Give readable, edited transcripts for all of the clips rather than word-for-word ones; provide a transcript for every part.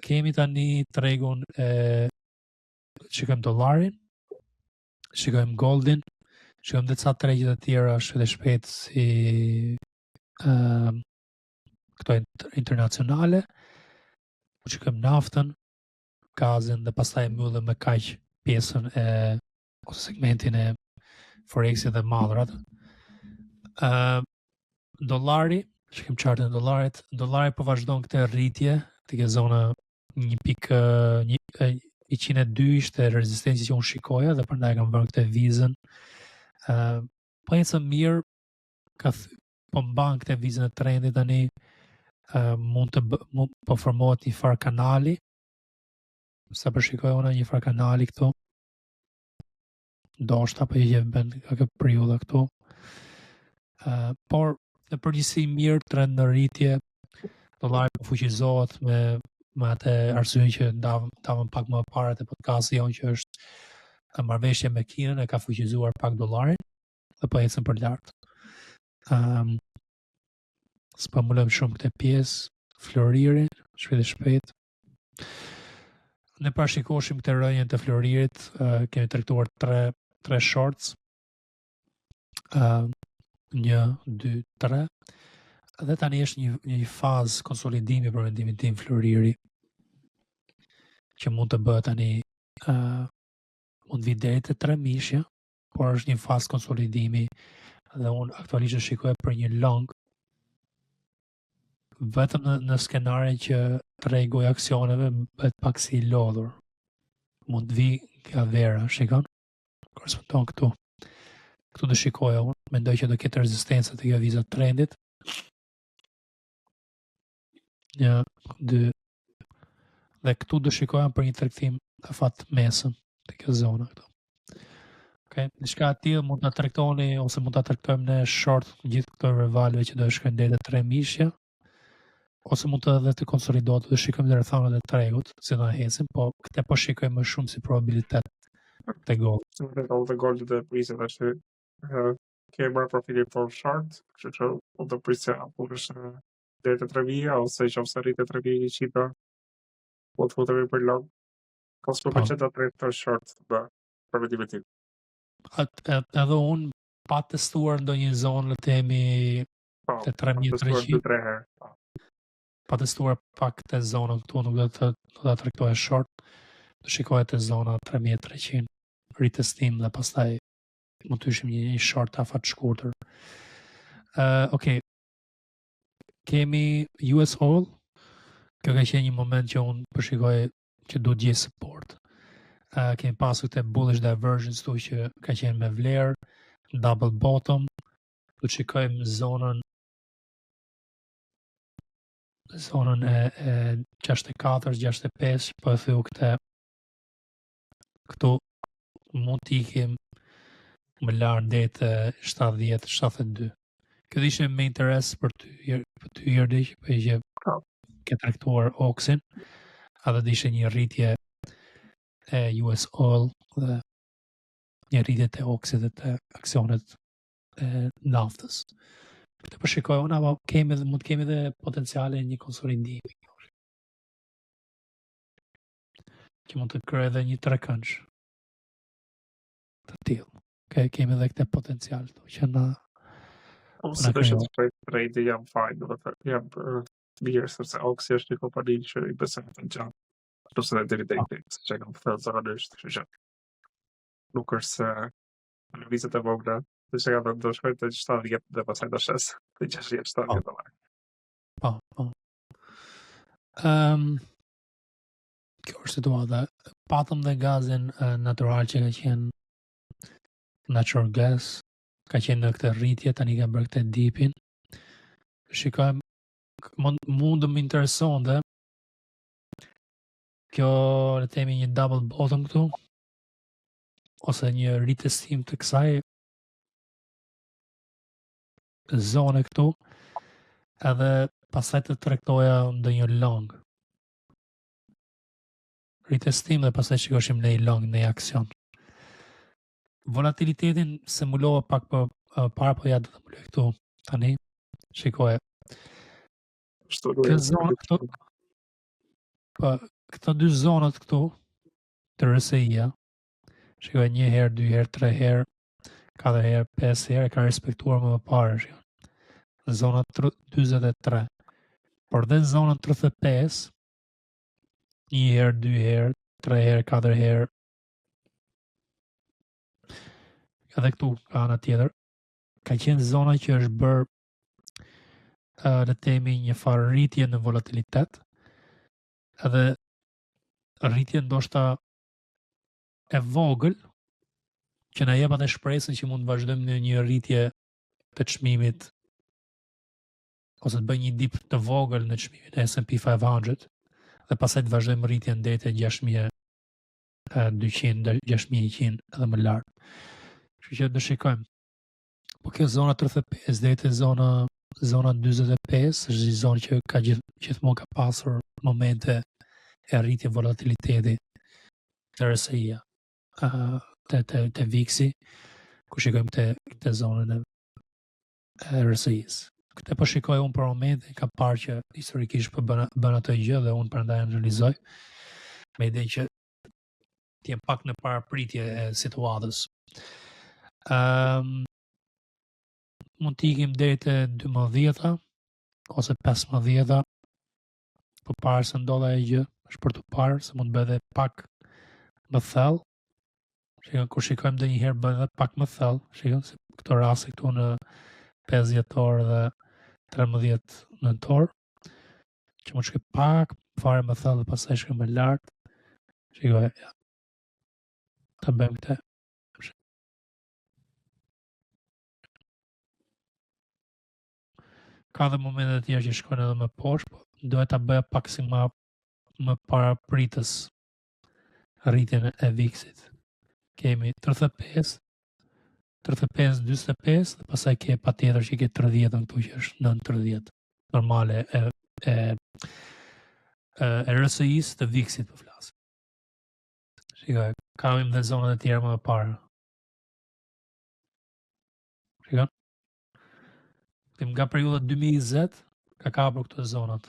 kemi tani tregun shikojmë dollarin, shikojmë goldin, shikojmë dhe ca tregjet e tjera shpejt e shpejt si këto internacionale, shikojmë naftën, gazin dhe pastaj mbyllim me kaq pjesën ose segmentin e Forexit dhe mallrat. Dollari, shikojmë chartën e dollarit. Dollari po vazhdon këtë rritje, tek zona 1.102 ishte rezistenci që unë shikoja dhe prandaj kam bërë këtë vizën. Po ecën mirë, po mban këtë vizën e trendit tani, mund po formohet një farë kanali. Sa përshikoj unë një farë kanali këtu. Ndoshta po i jep bën këtë periudha këtu. Por në përgjithësi mirë, trend në rritje, dollari po fuqizohet me atë arsye që ndavëm pak më parë te podcasti jonë që është marrëveshje me Kinën e ka fuqizuar pak dollarin dhe po ecën për lart. S'po mbulojmë shumë këtë pjesë, floririn, shpejt. Ne parashikoshim këtë rënjen të floririt, kemi tregtuar tre shorts. 1, 2, 3. Dhe tani është një fazë konsolidimi për mendimin tim floriri që mund të bëhet tani mund vi deri te 3.000, por është një fazë konsolidimi dhe unë aktualisht shikoj për një long vetëm në skenarin që tregu i aksioneve bëhet pak si i lodhur. Mund vi nga vera, shikon? Korespondon këtu. Këtu do shikoja unë, mendoj që do ketë rezistencë të kjo vizat trendit. 1, 2. Dhe këtu do shikoja për një tregtim të fat mesëm të kjo zona këtu. Okay. Diçka e tillë mund ta tregtoni ose mund ta tregtojmë në short gjithë këto rivalve që do shkojnë deri te 3.000, ose mund të edhe të konsolidohet dhe shikojmë dhe rrethonat e tregut, si do ecin, po këtë po shikojmë më shumë si probabilitet te gold. Te gold dhe priset ashtu. Ke bërë profili for short, kështu që u të prisja apo është deri te 3.000 ose nëse rritet te 3.100, po të futemi për long. Ka s'përqet të trejt të short për vendimin tim. Edhe unë pa testuar ndonjë zonë të themi te 3.300. Pa testuar pak te zona këtu, nuk do ta tregtoja short. Do shikoja te zona 3.300, ritestim dhe pastaj mund të ishim një short afat shkurtër. Okay. Kemi US Oil. Kjo ka qenë një moment që unë përshikoj që do të gjej support. Kemi pasur këtë bullish divergence tu që ka qenë me vlerë, double bottom. Do të shikojmë zonën e 64, 65, po e theu këtu mund të ikim më larg deri te 70, 72. Kjo ishte me interes për ty Jerdi që po i jep ke tregtuar Oxin, edhe dhe ishte një rritje e US Oil dhe një rritje të Oxit dhe të aksionet e naftës. Këtë përshikoj unë, apo mund të kemi dhe potenciale një konsolidimi që mund të krijojë edhe një trekëndsh të tillë. Kemi edhe këtë potencial që na ose të shëtë trade jam fajn, do të jam mirë, sepse Oxy është një kompani që i besoj të gjatë. Ose dhe deri që kam thënë zakonisht, kështu që nuk është se në vizet e vogla, dhe që kam do shkoj të 70 dhe pasaj do shes të 60-70 dollar. Po. Kjo është situata. Patëm dhe gazin natural që ka qenë natural gas, ka qenë në këtë rritje, tani ka bërë këtë dipin. Shikojmë, mund të më intereson dhe kjo le të themi një double bottom këtu, ose një ritestim të kësaj zone këtu, edhe pasaj të tregtoja ndonjë long. Ritestim dhe pasaj shikoshim në i long, në i aksion. Volatilitetin se mulova pak për para, po ja do të muloj këtu tani. Shikoje. Këtë zonë këtu, këto dy zonat këtu të RSI-ja, shikoj 1 herë, 2 herë, 3 herë, 4 herë, 5 herë, e ka respektuar më parë, shikoj. Zona 43. Por dhe zona 35, 1 herë, 2 herë, 3 herë, 4 herë, edhe këtu ka ana tjetër, ka qenë zona që është bërë le të themi një farë rritje në volatilitet, edhe rritje ndoshta e vogël, që na jep atë shpresën që mund të vazhdojmë në një rritje të çmimit, ose të bëjë një dip të vogël në çmimin e S&P 500, dhe pastaj të vazhdojmë rritjen deri te 6200, 6100 edhe më lart. Kështu që do shikojmë. Po kjo zona 35 deri te zona 45 është një zonë që ka gjithmonë ka pasur momente e rritje volatiliteti të RSI-ja, te VIX-i, ku shikojmë te zonën e RSI-s. Këtë po shikoj unë për momentin, ka parë që historikisht po bën atë gjë dhe unë prandaj analizoj me idenë që të jem pak në parapritje e situatës. Mund të ikim deri te 12-a ose 15-a, për parë se ndodha e gjë, është për të parë se mund bëhet edhe pak më thellë. Shikon, kur shikojmë dhe njëherë bëhet edhe pak më thellë, shikon se këto raste këtu në 5 dhjetor dhe 13 nëntor, që mund shkoj pak fare më thellë dhe pastaj shkoj më lart. Shikoj, ja. Ta bëjmë këtë. Ka dhe momente të tjera që shkojnë edhe më poshtë, po duhet ta bëja pak si më parapritës rritjen e VIX-it. Kemi 35, 45 dhe pastaj ke patjetër që ke 30 këtu që është 9-30. Normale e RSI-s të VIX-it po flas. Shikoj, kam dhe zonat e tjera më parë. Shikoj. Tim nga periudha 2020 ka kapur këto zonat.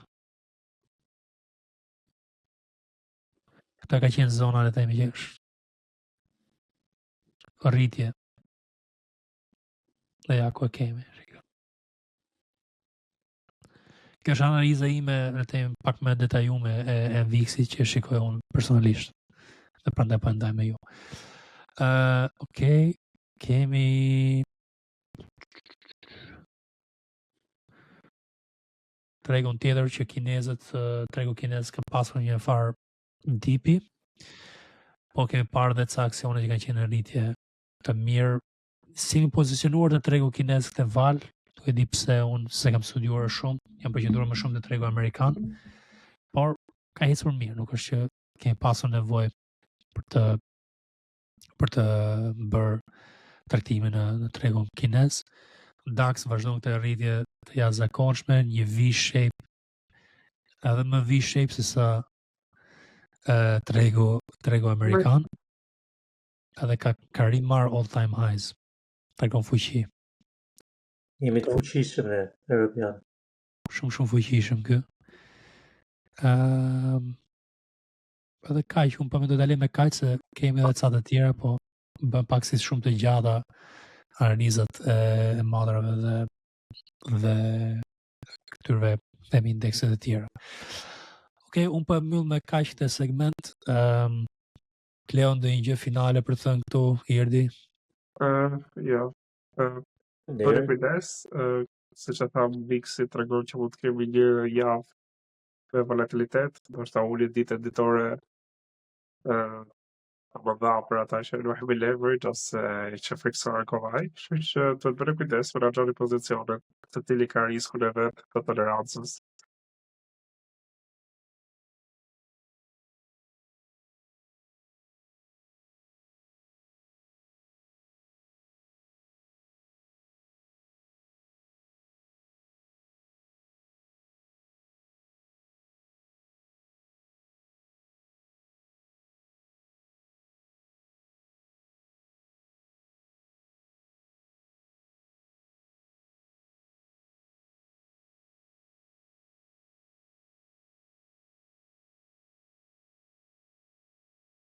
Këta ka qenë zona le të themi që është rritje. Dhe ja ku e kemi. Shikoj. Kjo është analiza ime, le të themi pak më detajume e VIX-it që shikoj unë personalisht. Dhe prandaj po ndaj me ju. Okej, kemi tregun tjetër që tregu kinez ka pasur një farë dipi, po kemi parë dhe ca aksione që kanë qenë në rritje të mirë. Si mi pozicionuar të tregu kinez këtë val, nuk e di pse unë se kam studiuar shumë, jam përqendruar më shumë te tregu amerikan, por ka ecur mirë, nuk është që kemi pasur nevojë për të bërë tregtime në tregun kinez. DAX vazhdon këtë rritje të jashtëzakonshme, një V-shape, edhe më V-shape se sa tregu amerikan, edhe ka rimar all-time highs. Tregon fuqi. Jemi të fuqishëm ne, Europian. Shumë fuqishëm kë. Edhe kaq, unë po më do dalim me kaq se kemi edhe ca të tjera, po bën pak si shumë të gjata analizat e madrave dhe këtyre themi indekset e tjera. Okej, unë po mbyll me kaq këtë segment. Kleon, do një gjë finale për të thënë këtu, Irdi? Jo. Për kujdes, siç e tham, VIX-i tregon që mund të kemi një javë me volatilitet, ndoshta ulje ditët ditore më dha për ata që nuk hemi leverage ose që fiksuar kovaj, kështu që duhet bëni kujdes për menaxhoni pozicionet, se cili ka riskun e vet të tolerancës.